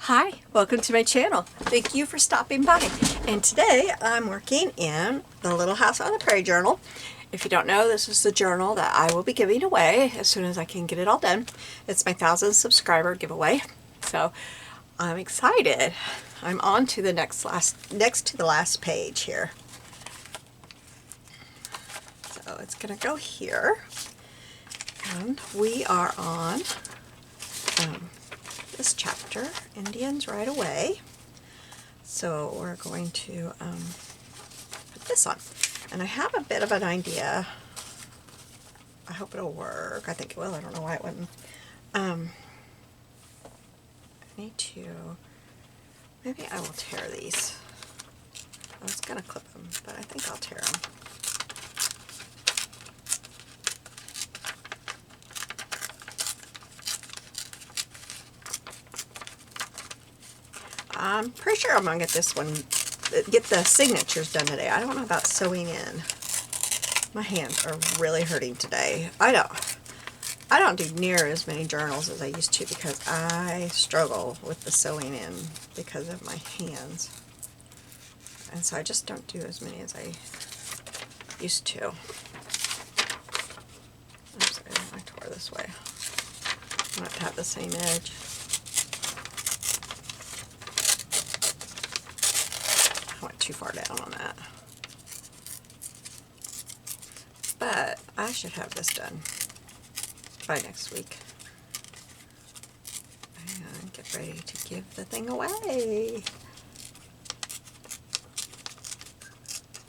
Hi, welcome to my channel. Thank you for stopping by. And today I'm working in the Little House on the Prairie journal. If you don't know, this is the journal that I will be giving away as soon as I can get it all done. It's my 1,000 subscriber giveaway. So I'm excited. I'm on to the next to the last page here. So it's gonna go here. And we are on this chapter, Indians Right Away. So we're going to put this on. And I have a bit of an idea. I hope it'll work. I think it will. I don't know why it wouldn't. I need to, maybe I will tear these. I was going to clip them, but I think I'll tear them. I'm pretty sure I'm going to get this one, get the signatures done today. I don't know about sewing in. My hands are really hurting today. I don't do near as many journals as I used to because I struggle with the sewing in because of my hands. And so I just don't do as many as I used to. Oops, I tore this way. I want it to have the same edge. I went too far down on that. But I should have this done by next week. And get ready to give the thing away.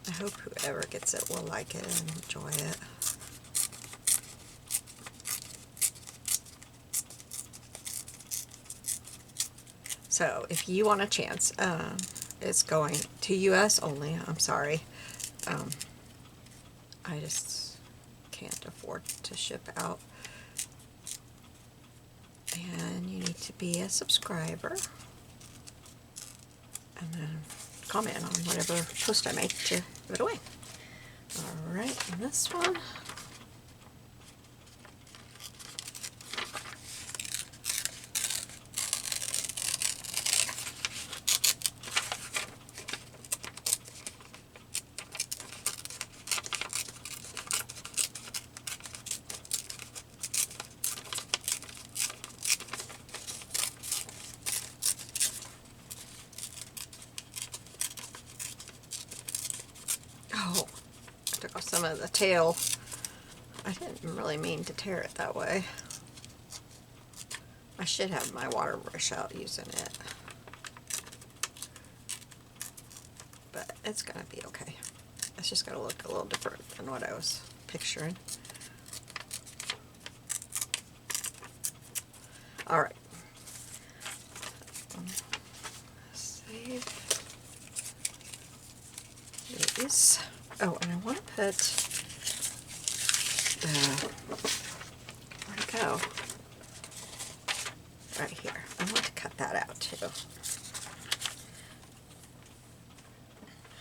I hope whoever gets it will like it and enjoy it. So if you want a chance, it's going to US only. I'm sorry. I just can't afford to ship out. And you need to be a subscriber. And then comment on whatever post I make to give it away. Alright, and this one. Oh, I took off some of the tail. I didn't really mean to tear it that way. I should have my water brush out using it. But it's gonna be okay. It's just gonna look a little different than what I was picturing. Alright. Save these. Oh, and I want to put where'd it go? Right here. I want to cut that out too.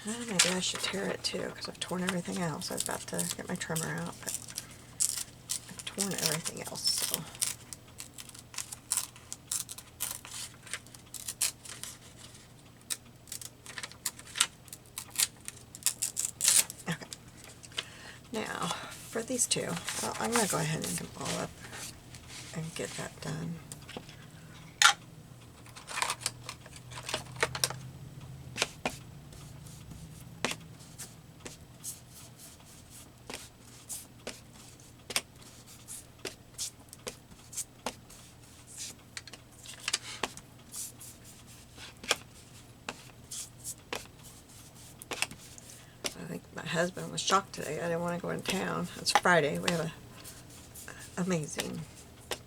Maybe I should tear it too because I've torn everything else. I was about to get my trimmer out, but I've torn everything else, so. Okay. Now, for these two, well, I'm going to go ahead and get them all up and get that done. I think my husband was shocked today. I didn't want to go in town. It's Friday. We have an amazing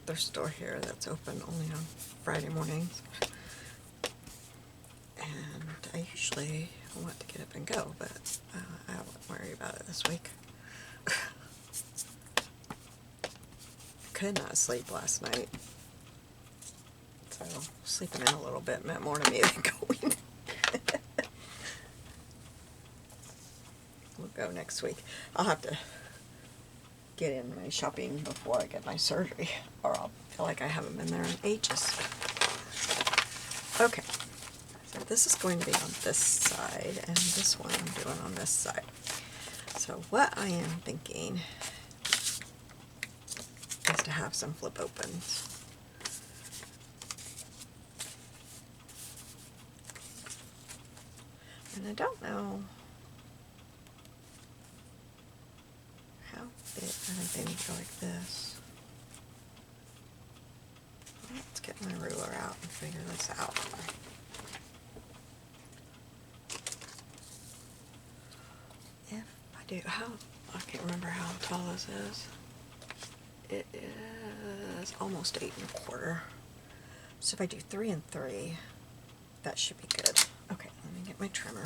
thrift store here that's open only on Friday mornings. And I usually want to get up and go, but I won't worry about it this week. I could not sleep last night. So sleeping in a little bit meant more to me than going. We'll go next week. I'll have to get in my shopping before I get my surgery, or I'll feel like I haven't been there in ages. Okay, so this is going to be on this side, and this one I'm doing on this side. So what I am thinking is to have some flip opens. And I don't know how big. I think they need to go like this. Let's get my ruler out and figure this out. If I do, I can't remember how tall this is. It is almost 8 1/4. So if I do 3 and 3, that should be good. Okay, let me get my trimmer.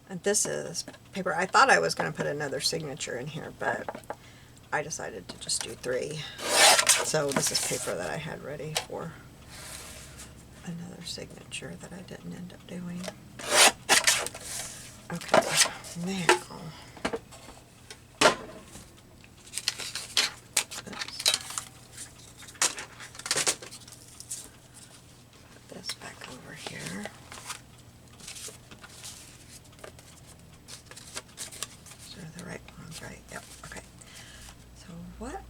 And this is paper. I thought I was going to put another signature in here, but I decided to just do 3. So this is paper that I had ready for another signature that I didn't end up doing. Okay, now, put this back over here. These are the right ones, right? Yep, okay. So what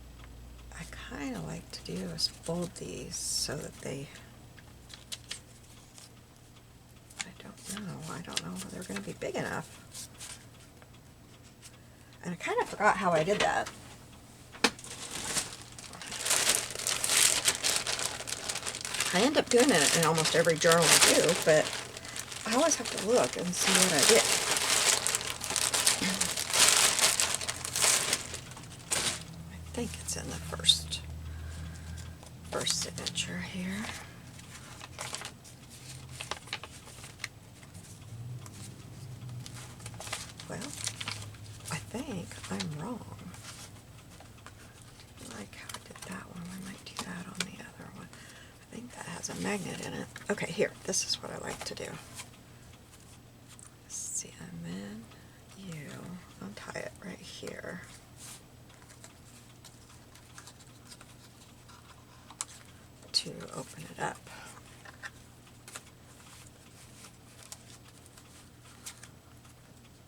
I kind of like to do is fold these so that they, I don't know if they're going to be big enough. And I kind of forgot how I did that. I end up doing it in almost every journal I do, but I always have to look and see what I did. I think it's in the first signature here. Well, I think I'm wrong. Like how I did that one, I might do that on the other one. I think that has a magnet in it. Okay, here, this is what I like to do. Let's see, and then you untie it right here. To open it up.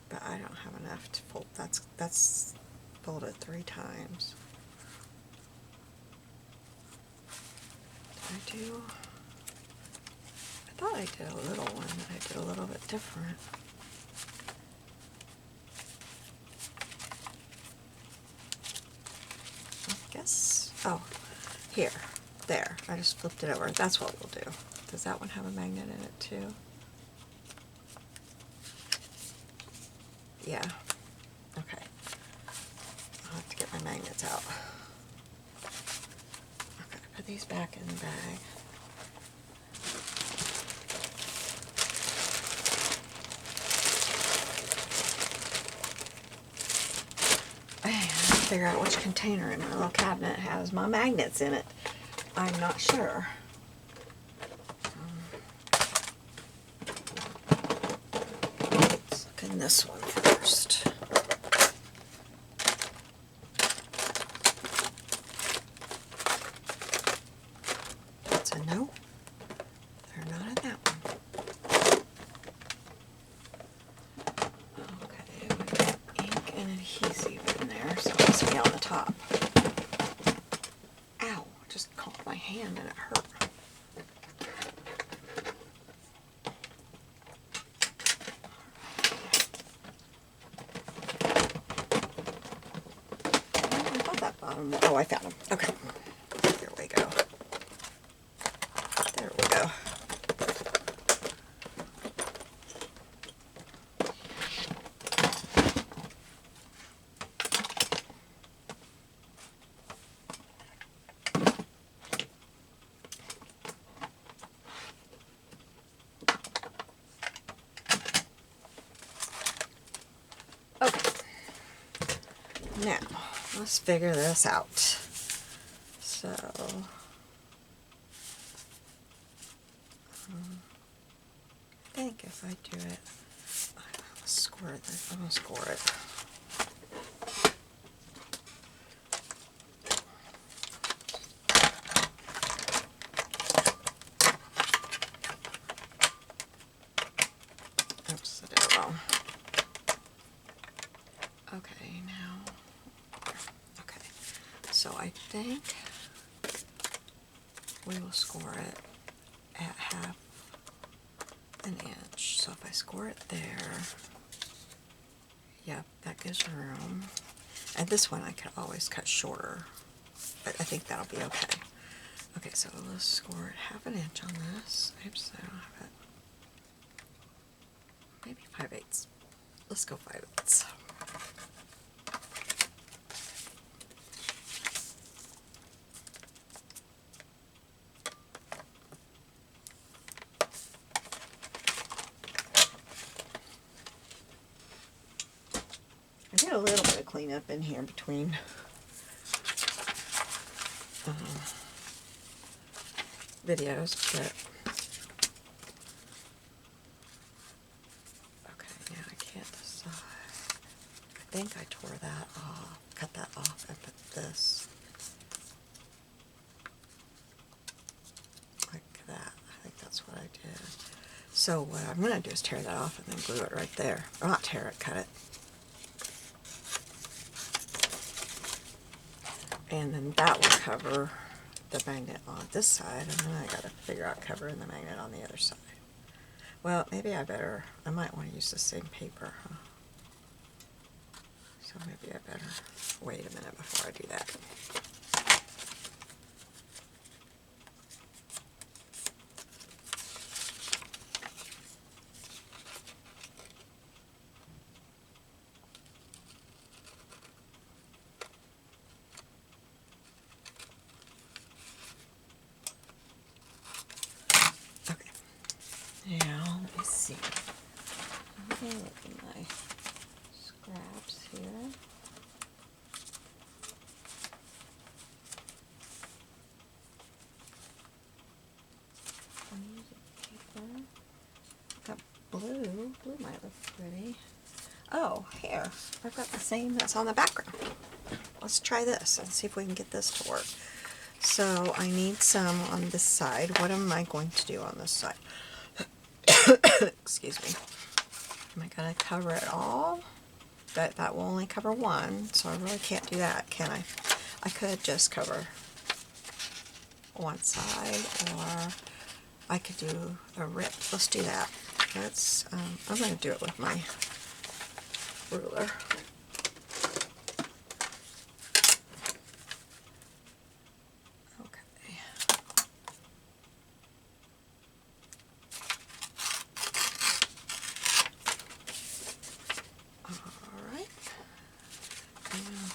But I don't have enough to fold. That's folded 3 times. Did I do? I thought I did a little one, but I did a little bit different. I guess, oh, here, there, I just flipped it over. That's what we'll do. Does that one have a magnet in it too? Yeah, okay. I'll have to get my magnets out. Okay, put these back in the bag. And figure out which container in my little cabinet has my magnets in it. I'm not sure. Let's look in this one first. That's a no. They're not in that one. Okay, we've got ink and adhesive in there, so it must be on the top. Ow, I just caught my hand and it hurt. Oh, I found them. Okay. Here we go. There we go. Okay. Now, let's figure this out. So, I think if I do it score it. I'm gonna score it. Oops, I did it wrong. Okay, now, okay, so I think we will score it at half an inch. So if I score it there, yep, that gives room. And this one I could always cut shorter, but I think that'll be okay. Okay, so let's score it half an inch on this. Oops, I don't have it. Maybe 5/8. Let's go 5/8. I did a little bit of cleanup in here between videos, but okay, now I can't decide. I think I tore that off, cut that off, and put this like that. I think that's what I did. So what I'm going to do is tear that off and then glue it right there. Or not tear it, cut it. And then that will cover the magnet on this side, and then I got to figure out covering the magnet on the other side. Well, maybe I might want to use the same paper, huh? So maybe I better wait a minute before I do that. Now, let me see. I'm going to look at my scraps here. I'm using paper. Got blue. Blue might look pretty. Oh, here. I've got the same that's on the background. Let's try this and see if we can get this to work. So I need some on this side. What am I going to do on this side? Excuse me. Am I going to cover it all? That will only cover one, so I really can't do that, can I? I could just cover one side, or I could do a rip. Let's do that. Let's. I'm going to do it with my ruler.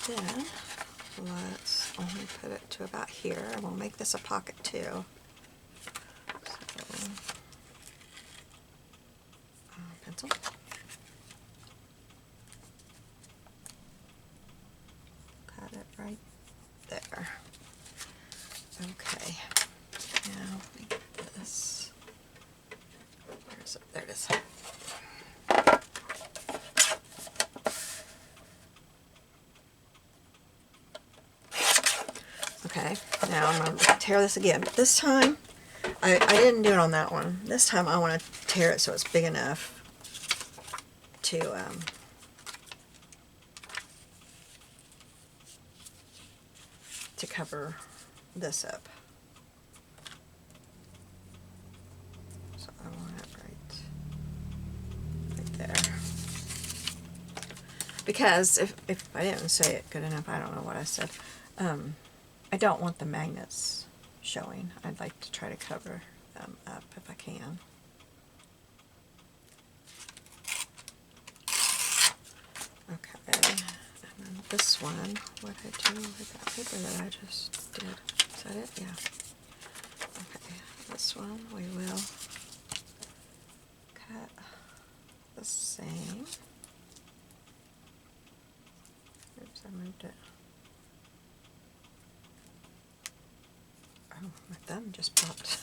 Then let's only put it to about here, and we'll make this a pocket too. So, pencil. Got it right there. Okay. Now let me get this. Where is it? There it is. Okay, now I'm going to tear this again. But this time, I didn't do it on that one. This time I want to tear it so it's big enough to cover this up. So I want it right there. Because if I didn't say it good enough, I don't know what I said. I don't want the magnets showing. I'd like to try to cover them up if I can. Okay, and then this one, what I do with that paper that I just did. Is that it? Yeah. Okay, this one we will cut the same. Oops, I moved it. Oh, my thumb just popped.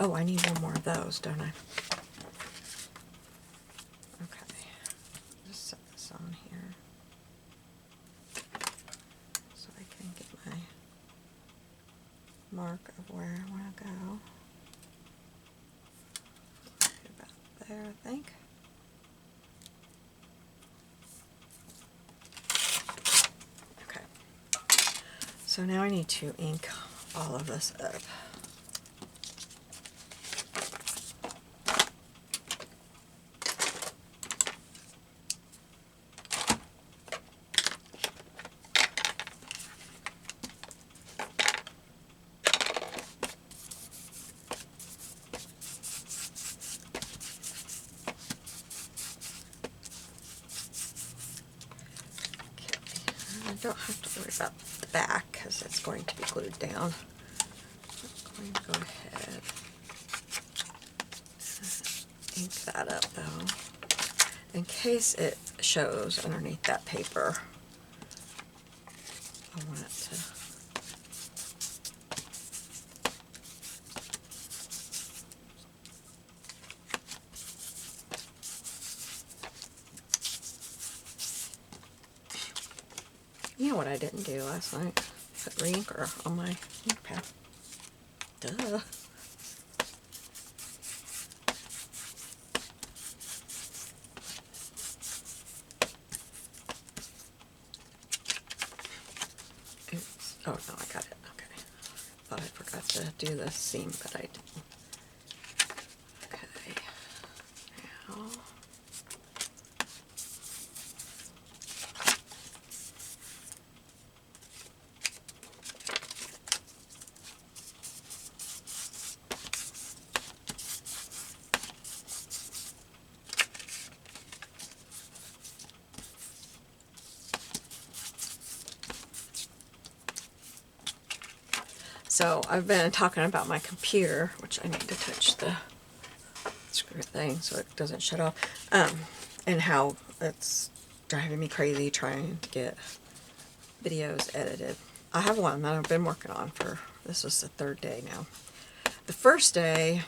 Oh, I need one more of those, don't I? Okay. Just set this on here so I can get my mark of where I want to go. About there, I think. Okay. So now I need to ink all of this up. I don't have to worry about the back because it's going to be glued down. I'm going to go ahead and ink that up though, in case it shows underneath that paper. I want it to. You know what I didn't do last night? Put re-inker on my ink pad. Duh. Oops. Oh no, I got it. Okay. Thought I forgot to do the seam, but I didn't. Okay. Now. So I've been talking about my computer, which I need to touch the screw thing so it doesn't shut off, and how it's driving me crazy trying to get videos edited. I have one that I've been working on for, this is the third day now. The first day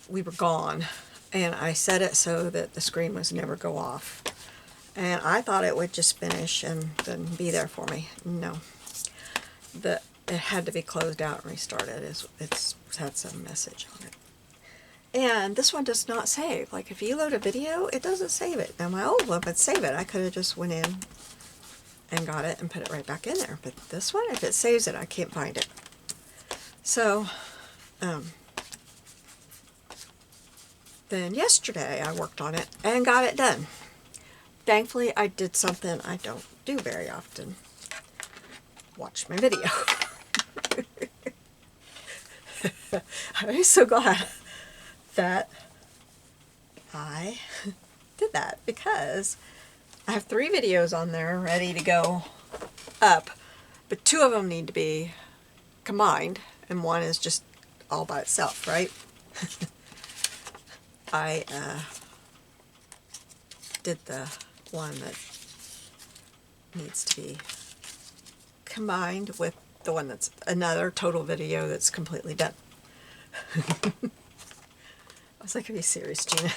we were gone and I set it so that the screen was never go off. And I thought it would just finish and then be there for me. No. It had to be closed out and restarted. It's had some message on it. And this one does not save. Like if you load a video, it doesn't save it. Now my old one would save it. I could have just went in and got it and put it right back in there. But this one, if it saves it, I can't find it. So, then yesterday I worked on it and got it done. Thankfully, I did something I don't do very often. Watch my video. I'm so glad that I did that because I have 3 videos on there ready to go up, but 2 of them need to be combined and one is just all by itself, right? I did the one that needs to be combined with the one that's another total video that's completely done. I was like, are you serious, Gina?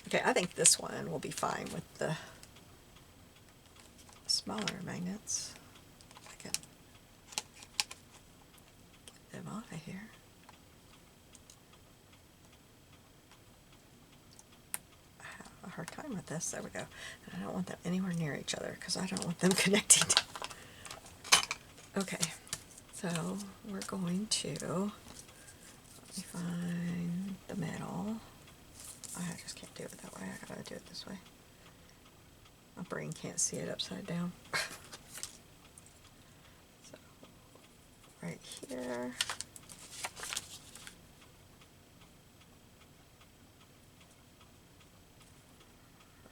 Okay, I think this one will be fine with the smaller magnets. I can get them out of here. I have a hard time with this. There we go. And I don't want them anywhere near each other because I don't want them connecting. Okay, so we're going to, let me find the middle. I just can't do it that way. I gotta do it this way. My brain can't see it upside down. So, right here.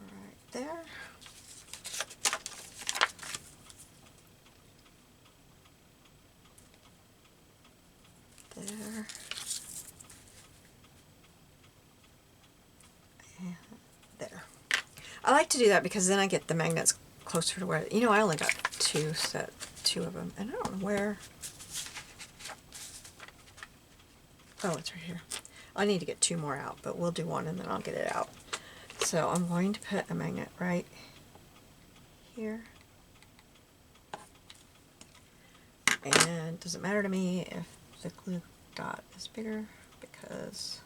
Right there. There. And there. I like to do that because then I get the magnets closer to where, you know, I only got 2 of them, and I don't know where. Oh, it's right here. I need to get 2 more out, but we'll do one and then I'll get it out. So I'm going to put a magnet right here. And it doesn't matter to me if the glue dot is bigger because...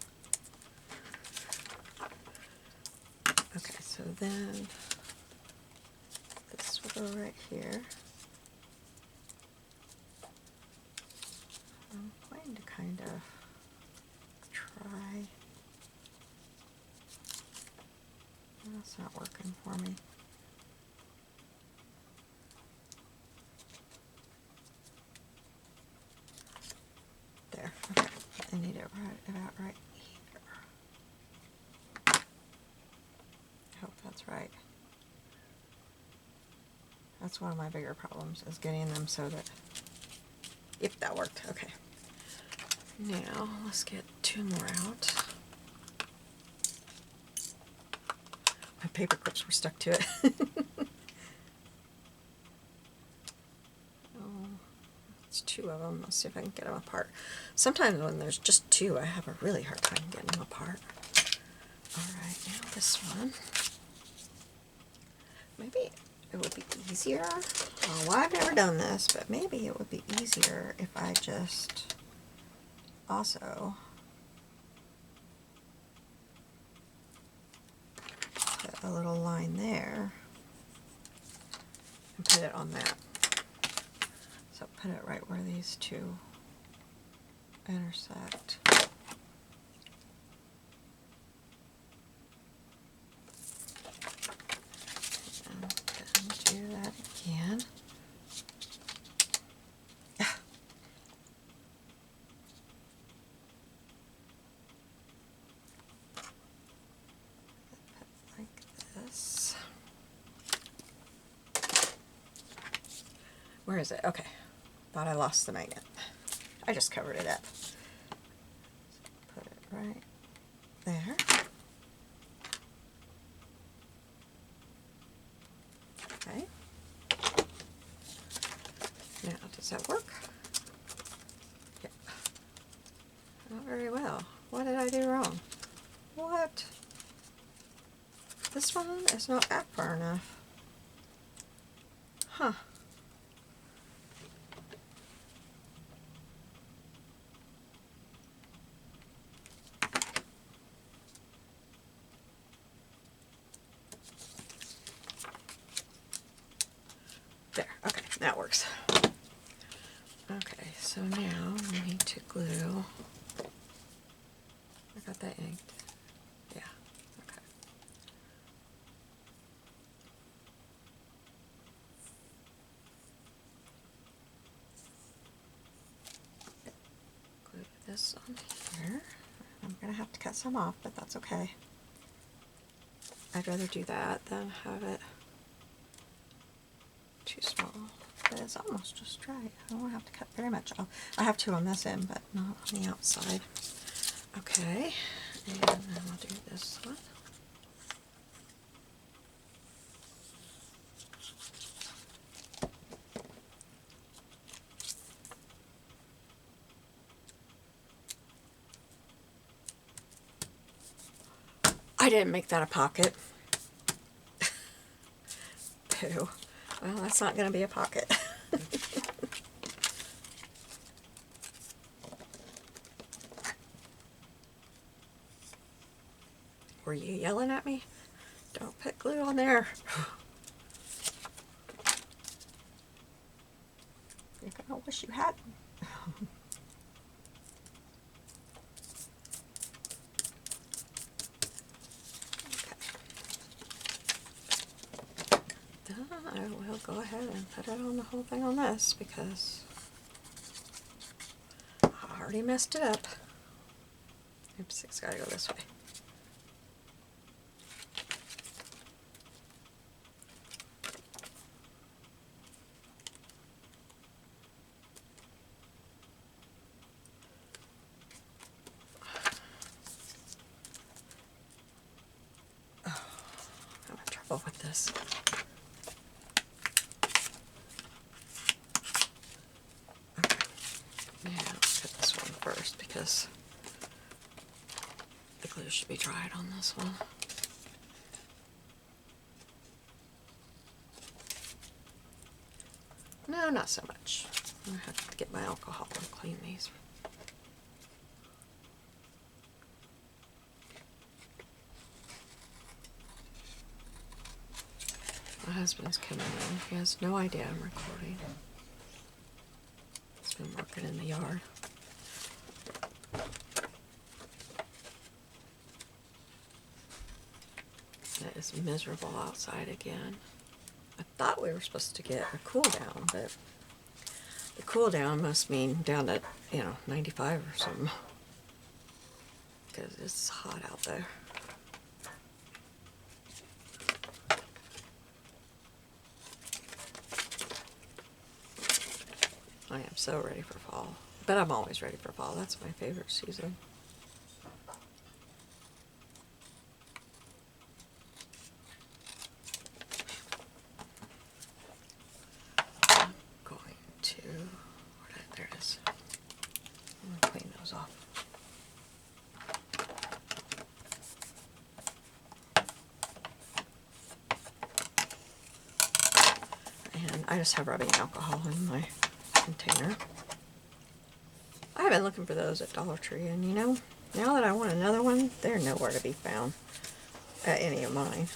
Okay, so then this will go right here. I'm going to kind of try. That's not working for me. There, okay. I need it right about right here. I hope that's right. That's one of my bigger problems, is getting them so that... Yep, that worked. Okay. Now, let's get 2 more out. My paper clips were stuck to it. Oh, it's 2 of them. Let's see if I can get them apart. Sometimes when there's just 2, I have a really hard time getting them apart. Alright, now this one. Maybe it would be easier. Oh, well, I've never done this, but maybe it would be easier if I just also put a little line there and put it on that. So put it right where these 2 intersect. And then do that again. Where is it? Okay. Thought I lost the magnet. I just covered it up. Put it right there. Okay. Now, does that work? Yep. Not very well. What did I do wrong? What? This one is not back far enough. Huh. There, okay, that works. Okay, so now we need to glue. I got that inked. Yeah, okay. Glue this on here. I'm gonna have to cut some off, but that's okay. I'd rather do that than have it too small, but it's almost just right. I don't have to cut very much off. I have 2 on this end, but not on the outside. Okay, and then I'll do this one. I didn't make that a pocket. Pooh. Well, that's not going to be a pocket. Were you yelling at me? Don't put glue on there. You're going to wish you hadn't. I will go ahead and put it on the whole thing on this because I already messed it up. Oops, it's got to go this way. Oh, I'm in trouble with this. Now, let's put this one first because glue should be dried on this one. No, not so much. I'm gonna have to get my alcohol and clean these. My husband's coming in. He has no idea I'm recording. He's been working in the yard. It is miserable outside again. I thought we were supposed to get a cool down, but the cool down must mean down at, 95 or something. Because it's hot out there. I am so ready for fall. But I'm always ready for fall. That's my favorite season. I'm going to, there it is. I'm going to clean those off. And I just have rubbing alcohol in my container. I have been looking for those at Dollar Tree, and now that I want another one, they're nowhere to be found at any of mine.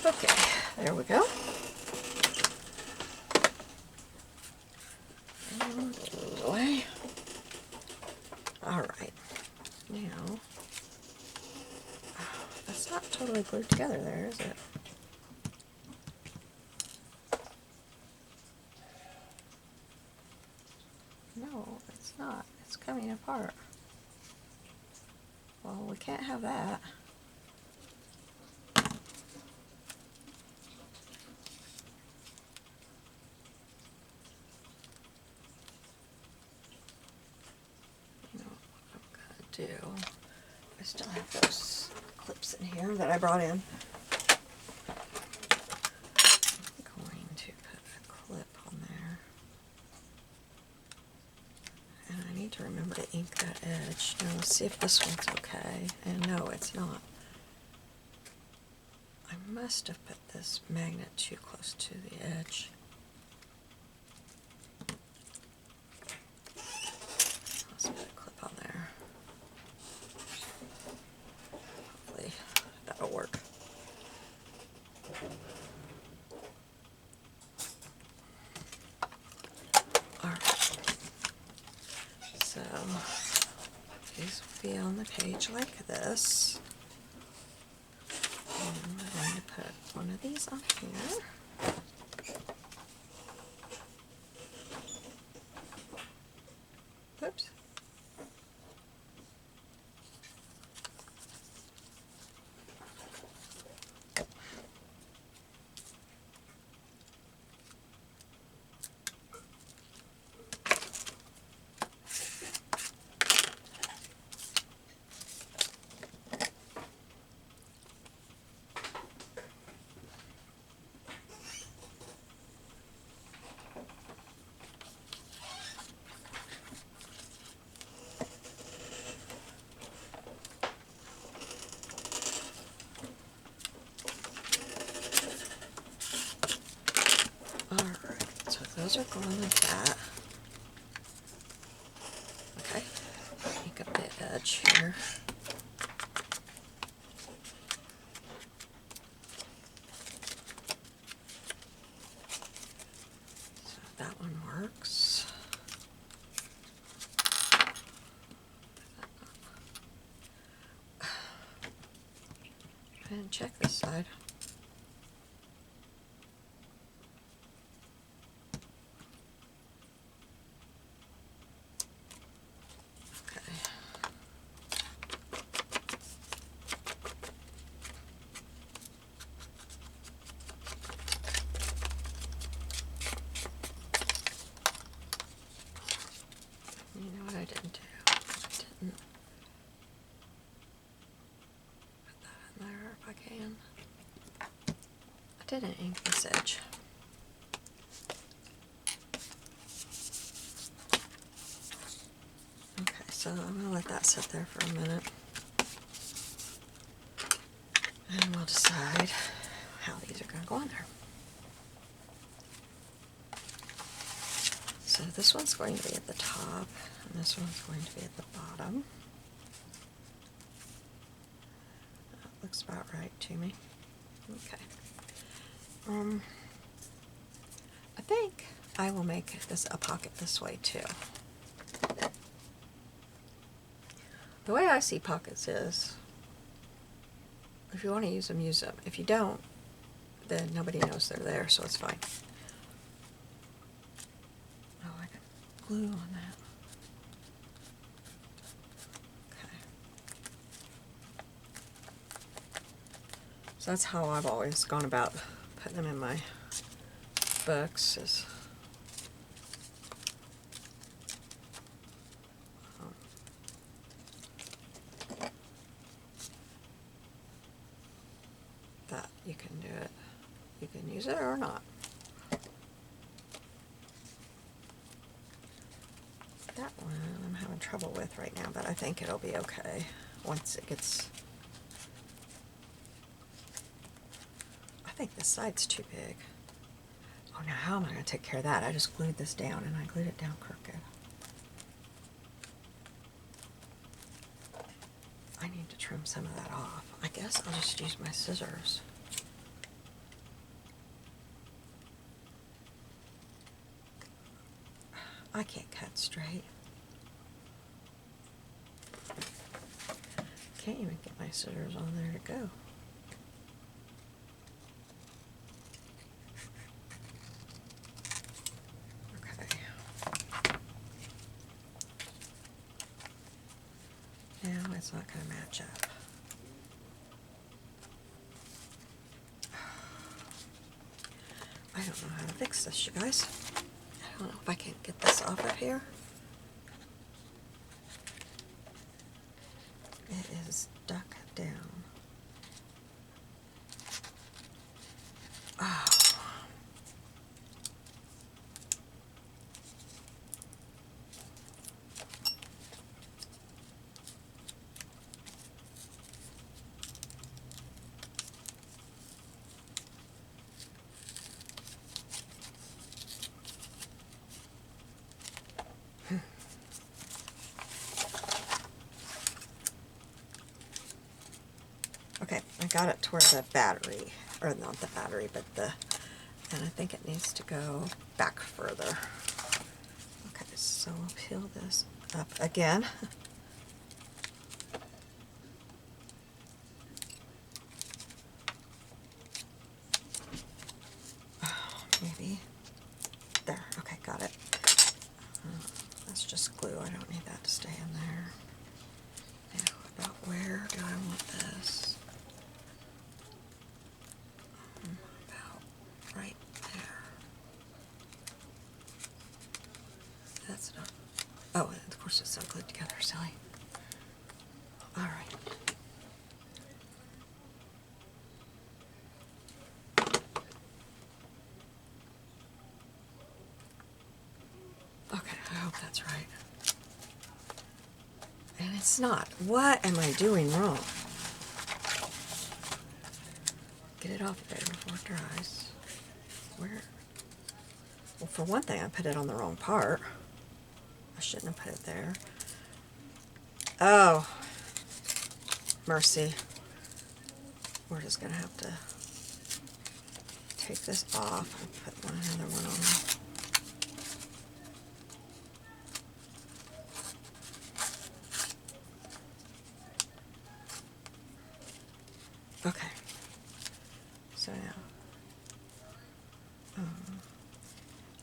Okay, there we go. And those away. Alright, now, that's not totally glued together there, is it? No, it's not. It's coming apart. Well, we can't have that. You know what I'm gonna do? I still have those clips in here that I brought in. I'm going to put a clip on there. And I need to remember to ink that edge. Now let's see if this one's okay. And no, it's not. I must have put this magnet too close to the edge. Let's put a clip on there. Hopefully that'll work. Alright. So these will be on the page like this. And I'm going to put one of these on here. Oops. Those are going like that. Okay, make up the edge here. So that one works. I didn't check this side. You know what I didn't do? I didn't put that in there if I can. I didn't ink this edge. So I'm going to let that sit there for a minute. And we'll decide how these are going to go on there. So this one's going to be at the top, and this one's going to be at the bottom. That looks about right to me. Okay. I think I will make this a pocket this way too. The way I see pockets is, if you want to use them, use them. If you don't, then nobody knows they're there, so it's fine. Oh, I got glue on that. Okay. So that's how I've always gone about putting them in my books, is that you can do it. You can use it or not. That one I'm having trouble with right now, but I think it'll be okay once it gets... I think this side's too big. Oh, now how am I going to take care of that? I just glued this down, and I glued it down crooked. I need to trim some of that off. I guess I'll just use my scissors. I can't cut straight. Can't even get my scissors on there to go. Okay. Now it's not going to match up. I don't know how to fix this, you guys. I don't know if I can get this off of here. It is stuck down. Oh. Okay, I got it toward the battery, or not the battery, but the, and I think it needs to go back further. Okay, so we'll peel this up again. Oh, maybe. There, okay, got it. That's just glue, I don't need that to stay in there. Now, about where do I want this? About right there. That's not, oh, and of course it's so glued together, silly. Alright. Okay, I hope that's right. And it's not. What am I doing wrong? Get it off there before it dries. Where? Well, for one thing, I put it on the wrong part. I shouldn't have put it there. Oh, mercy. We're just going to have to take this off and put another one on. Okay. So now,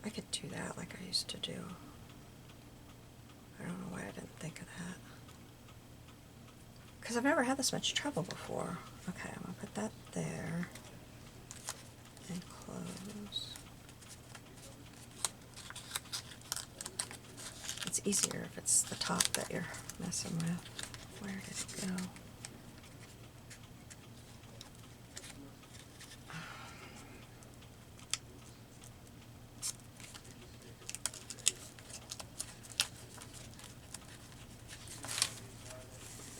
I could do that like I used to do. I don't know why I didn't think of that. Because I've never had this much trouble before. Okay, I'm going to put that there and close. It's easier if it's the top that you're messing with. Where did it go?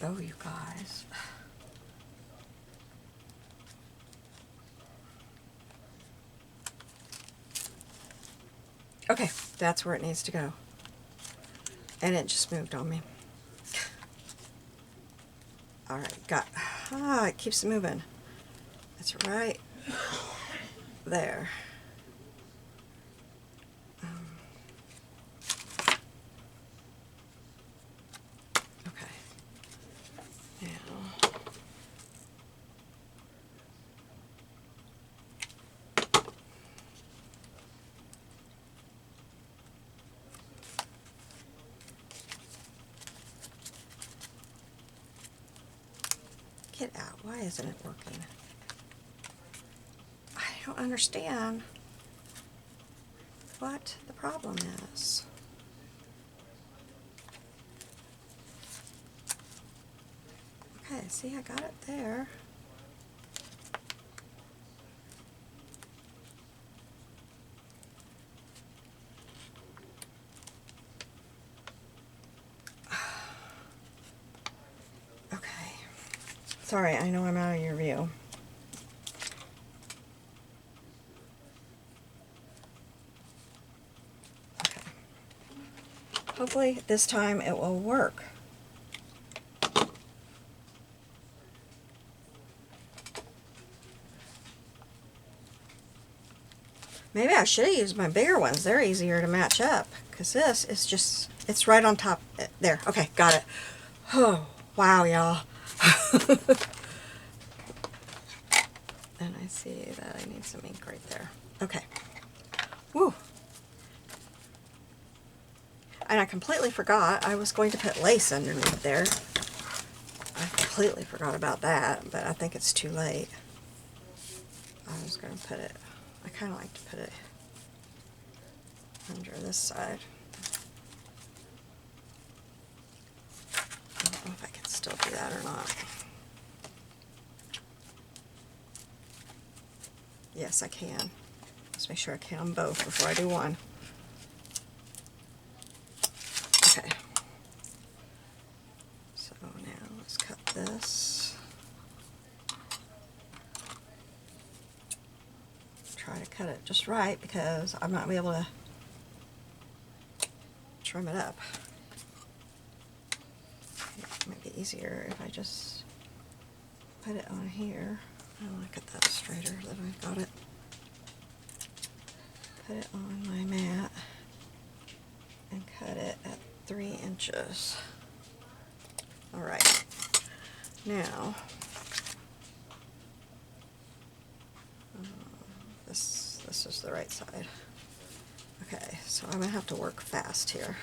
Oh, you guys. Okay, that's where it needs to go. And it just moved on me. Alright, it keeps moving. That's right there. Okay. Now, get out. Why isn't it working? I don't understand what the problem is. Okay, see, I got it there. Okay. Sorry, I know I'm out of your view. Okay. Hopefully this time it will work. Maybe I should have used my bigger ones. They're easier to match up, because this is just, it's right on top. There. Okay, got it. Oh, wow, y'all. And I see that I need some ink right there. Okay. Woo. And I completely forgot I was going to put lace underneath there. I completely forgot about that, but I think it's too late. I was going to put it, I kind of like to put it under this side. I don't know if I can still do that or not. Yes, I can. Let's make sure I can on both before I do one. Okay. So now let's cut this. Try to cut it just right, because I might be able to trim it up. It might be easier if I just put it on here. I want to cut that straighter than I got it. Put it on my mat and cut it at 3 inches. Alright, now this is the right side. Okay, so I'm going to have to work fast here.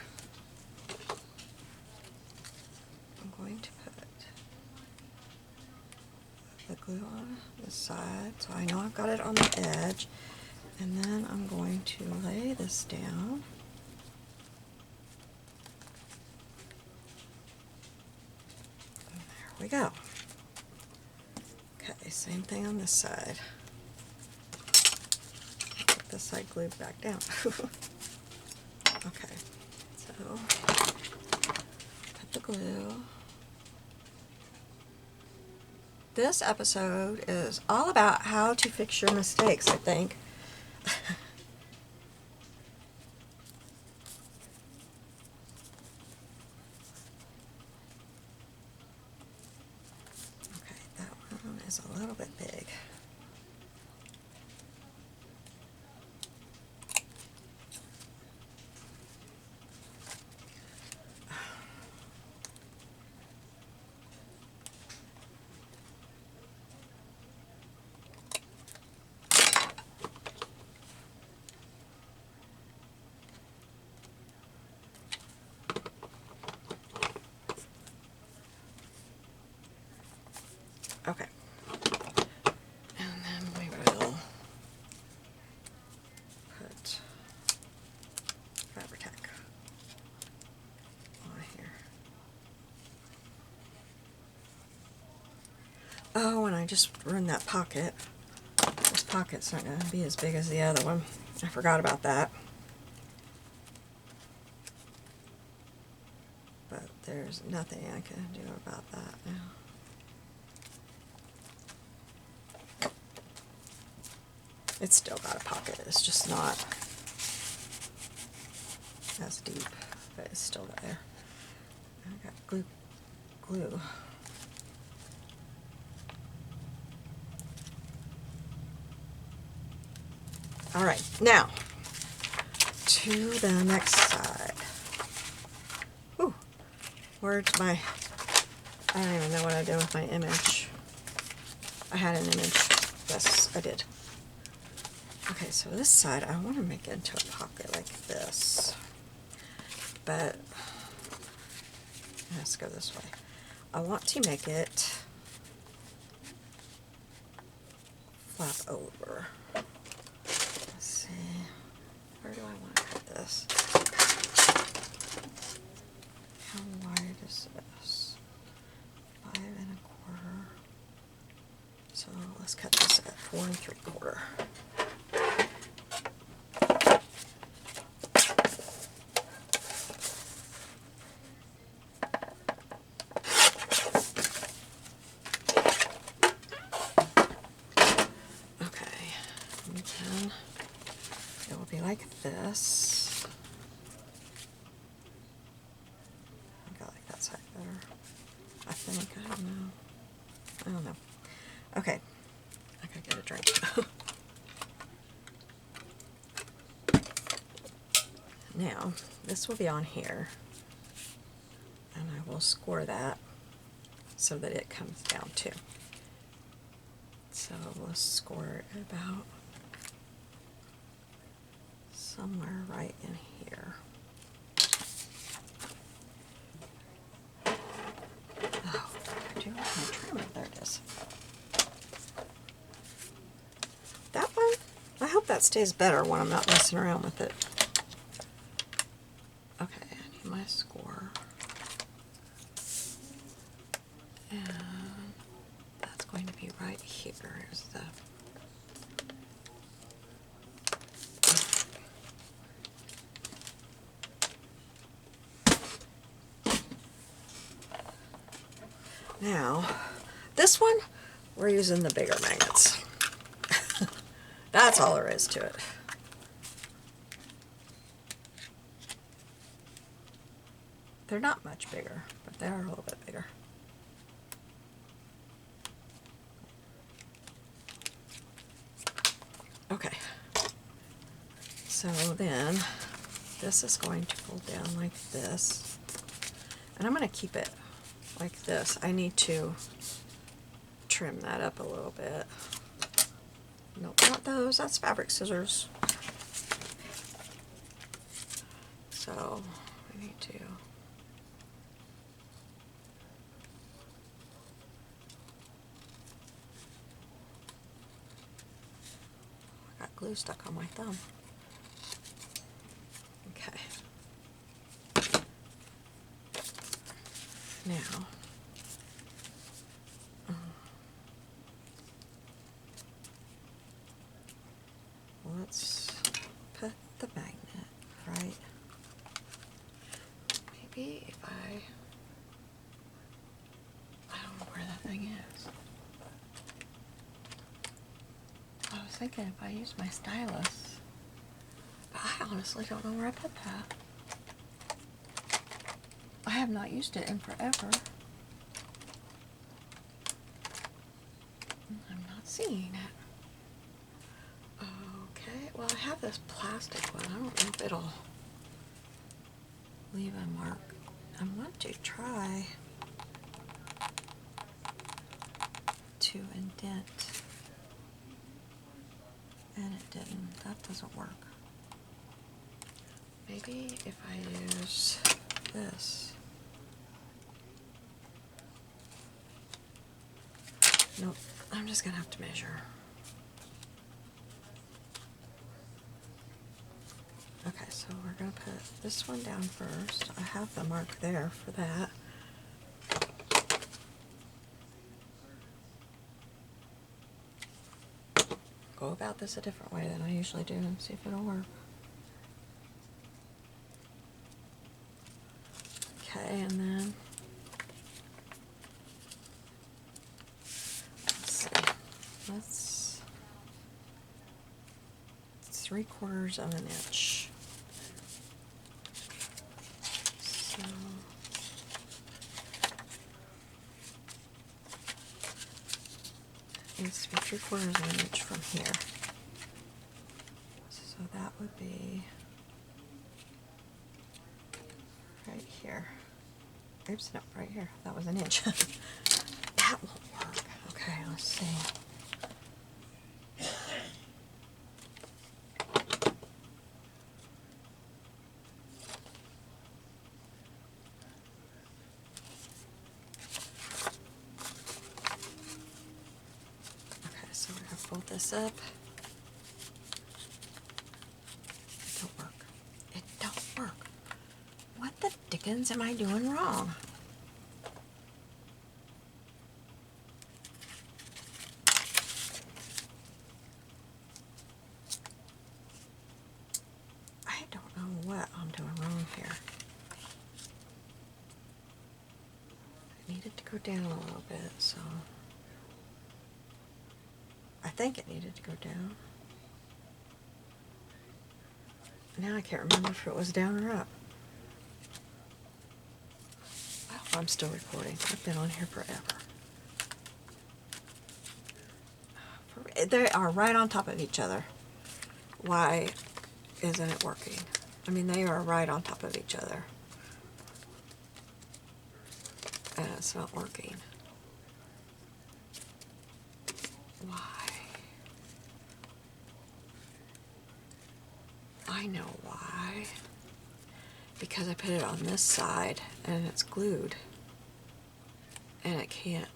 I'm going to put the glue on this side, so I know I've got it on the edge, and then I'm going to lay this down. And there we go. Okay, same thing on this side. Get this side glued back down. Okay, so put the glue. This episode is all about how to fix your mistakes, I think. Okay, that one is a little bit big. Okay. And then we will put Fabri-Tac on here. Oh, and I just ruined that pocket. This pocket's not going to be as big as the other one. I forgot about that. But there There's nothing I can do about that now. It's still got a pocket. It's just not as deep, but it's still there. I got glue. All right, now to the next side. Ooh, where's my, I don't even know what I did with my image. I had an image. Yes, I did. Okay, so this side I want to make it into a pocket like this, but let's go this way. I want to make it flap over. Let's see, where do I want to cut this? How wide is this? 5 1/4. So let's cut this at 4 3/4. It will be like this. I think I like that side better. I think, I don't know. Okay, I gotta get a drink. Now, this will be on here, and I will score that so that it comes down too. So we'll score it about somewhere right in here. Oh, I do want my trimmer. There it is. That one, I hope that stays better when I'm not messing around with it. Okay, I need my score. And that's going to be right here. Here's the now, this one, we're using the bigger magnets. That's all there is to it. They're not much bigger, but they are a little bit bigger. Okay. So then, this is going to fold down like this. And I'm going to keep it like this. I need to trim that up a little bit. Nope, not those. That's fabric scissors. So I need to. I got glue stuck on my thumb. Okay. Now, let's put the magnet right. Maybe if I don't know where that thing is. I was thinking if I use my stylus, but I honestly don't know where I put that. I have not used it in forever. I'm not seeing it. Okay, well I have this plastic one. I don't know if it'll leave a mark. I want to try to indent, and it didn't. That doesn't work. Maybe if I use this. Nope, I'm just gonna have to measure. Okay, so we're gonna put this one down first. I have the mark there for that. Go about this a different way than I usually do and see if it'll work. Okay, and then That's 3/4 of an inch. So it needs to be 3/4 of an inch from here. So that would be right here. Oops, no, right here. That was an inch. That won't work. Okay, let's see. Okay, so we're going to fold this up. It don't work. It don't work. What the dickens am I doing wrong? I don't know what I'm doing wrong here. It needed to go down a little bit, so I think it needed to go down. Now I can't remember if it was down or up. Oh, I'm still recording. I've been on here forever. They are right on top of each other. Why isn't it working? I mean, they are right on top of each other. And it's not working. Why? I know why. Because I put it on this side and it's glued. And it can't.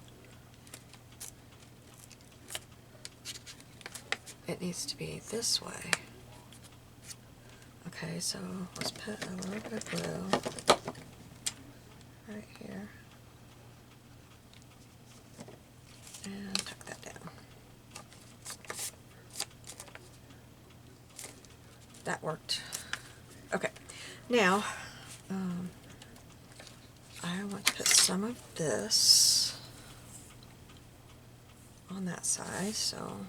It needs to be this way. Okay, so let's put a little bit of glue right here. And tuck that down. That worked. Okay, now I want to put some of this on that side, so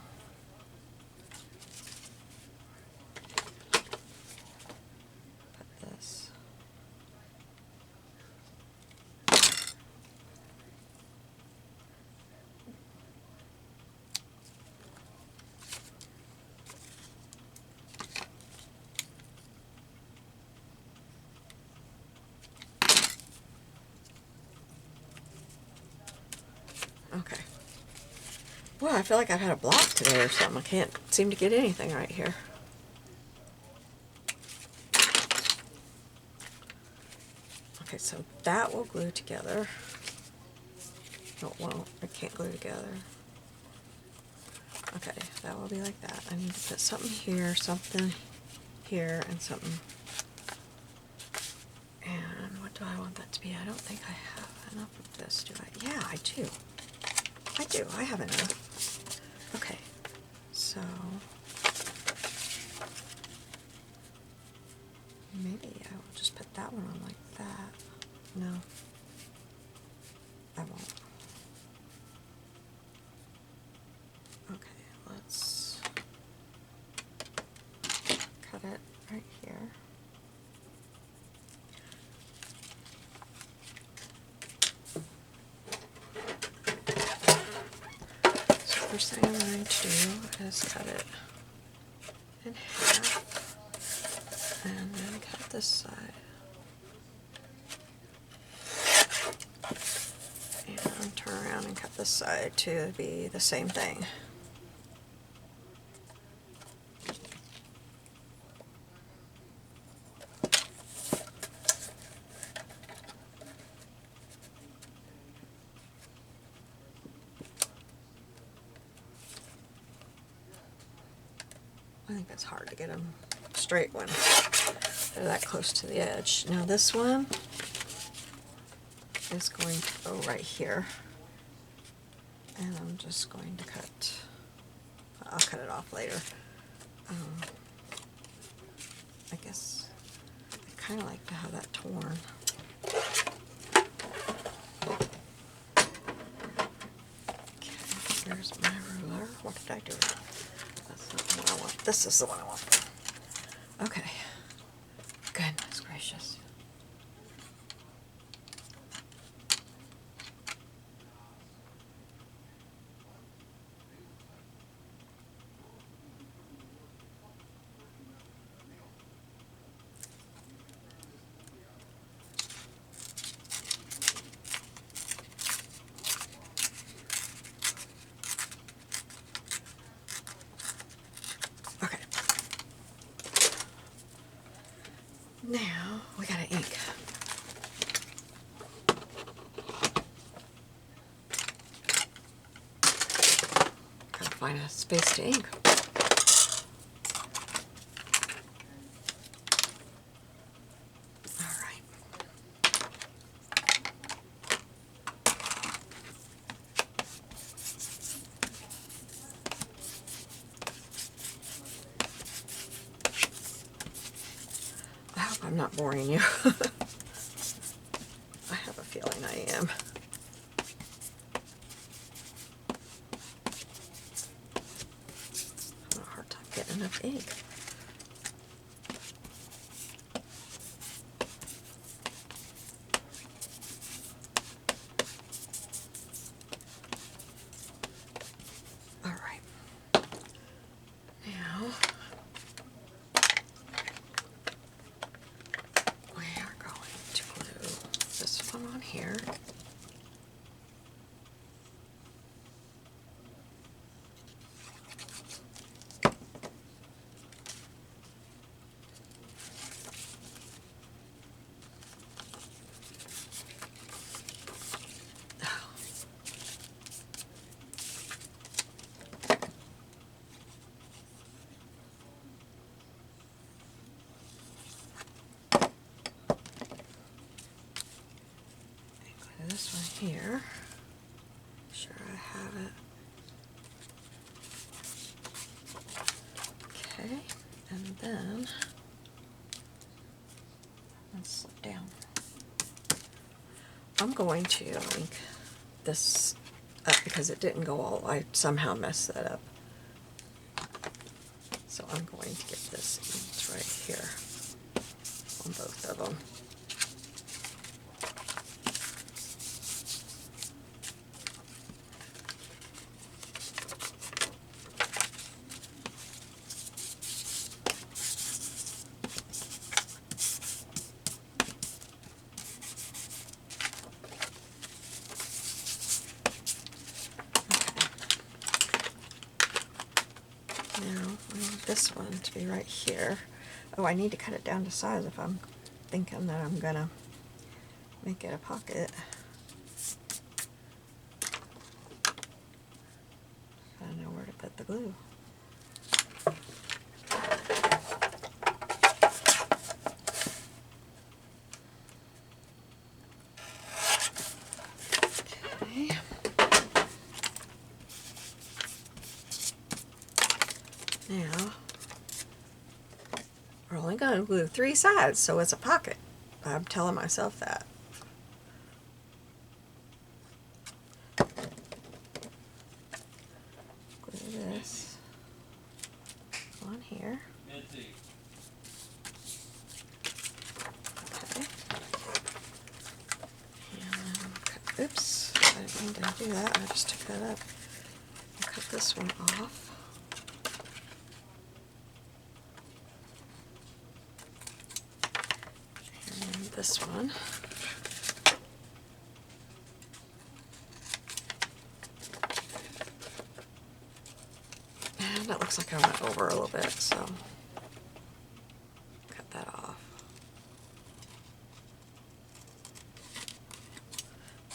put this. Okay. Well, I feel like I've had a block today or something. I can't seem to get anything right here. Okay, so that will glue together. No, it won't. It can't glue together. Okay, that will be like that. I need to put something here, and something. And what do I want that to be? I don't think I have enough of this, do I? Yeah, I do. I do. I have enough. Okay, so maybe I will just put that one on like that. No, I won't. Okay, let's cut it right here. So first thing I'm going to do is cut it in half and then cut this side. And turn around and cut this side to be the same thing. I think it's hard to get them straight when they're that close to the edge. Now this one is going to go right here, and I'm just going to cut, I'll cut it off later. I guess I kind of like to have that torn. Okay. Here's my ruler. What did I do? That's not the one I want. This is the one I want. Okay. Goodness gracious. Okay. Now we gotta ink. Gotta find a space to ink. All right. I hope I'm not boring you. I have a feeling I am. I'm having a hard time getting enough ink. All right. Now we are going to glue this one on here. This one here. Sure I have it. Okay, and then let's slip down. I'm going to ink this up because it didn't go all, I somehow messed that up. So I'm going to get this inked right here on both of them. Now, I want this one to be right here. Oh, I need to cut it down to size if I'm thinking that I'm gonna make it a pocket. Gotta know where to put the glue. Okay. Now, we're only going to glue 3 sides, so it's a pocket. I'm telling myself that. Glue this on here. Okay. And cut, oops, I didn't mean to do that. I just took that up. I'll cut this one off. This one. And it looks like I went over a little bit, so cut that off.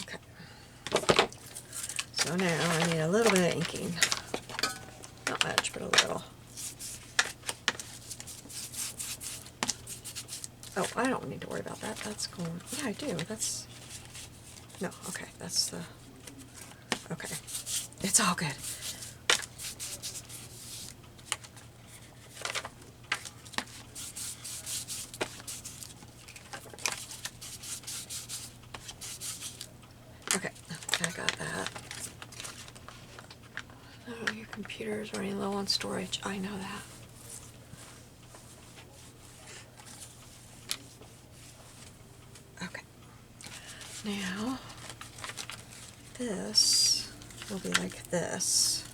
Okay. So now I need a little bit of inking. Not much, but a little. Oh, I don't need to worry about that. That's going, yeah, I do. That's, no, okay, that's the, okay. It's all good. Okay, I got that. computer is running low on storage. I know that. Okay. Now, this will be like this.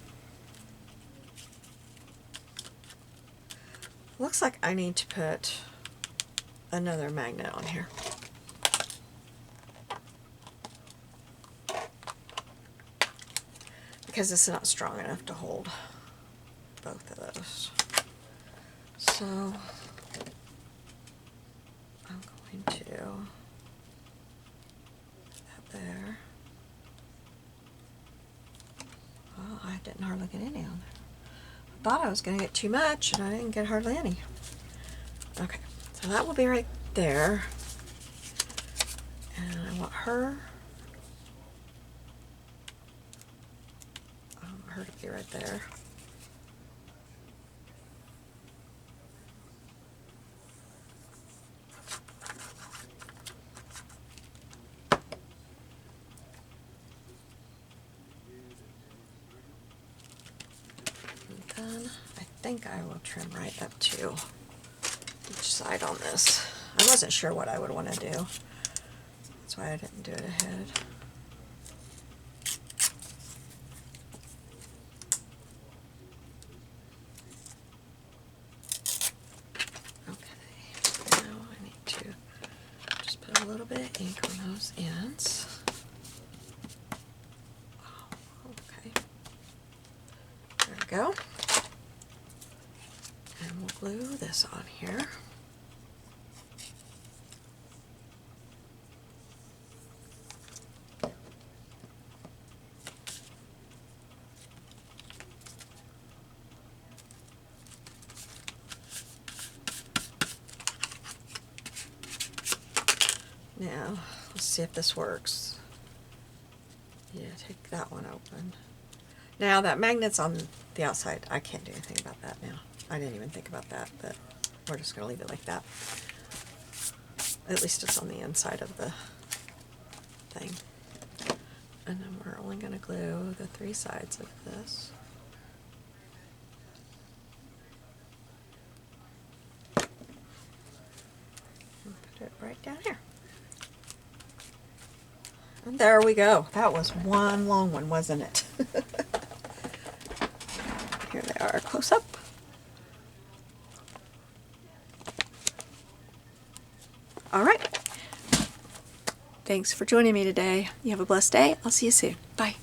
Looks like I need to put another magnet on here. Because it's not strong enough to hold both of those. So I'm going to put that there. Well, I didn't hardly get any on there. I thought I was going to get too much, and I didn't get hardly any. Okay, so that will be right there. And I want her. I want her to be right there. And I think I will trim right up to each side on this. I wasn't sure what I would want to do. That's why I didn't do it ahead. Okay, now I need to just put a little bit of ink on those ends. Oh, okay. There we go. And we'll glue this on here. Now, let's see if this works. Yeah, take that one open. Now, that magnet's on the outside. I can't do anything about that now. I didn't even think about that, but we're just going to leave it like that. At least it's on the inside of the thing. And then we're only going to glue the 3 sides of this. And put it right down here. And there we go. That was one long one, wasn't it? Here they are, close up. All right. Thanks for joining me today. You have a blessed day. I'll see you soon. Bye.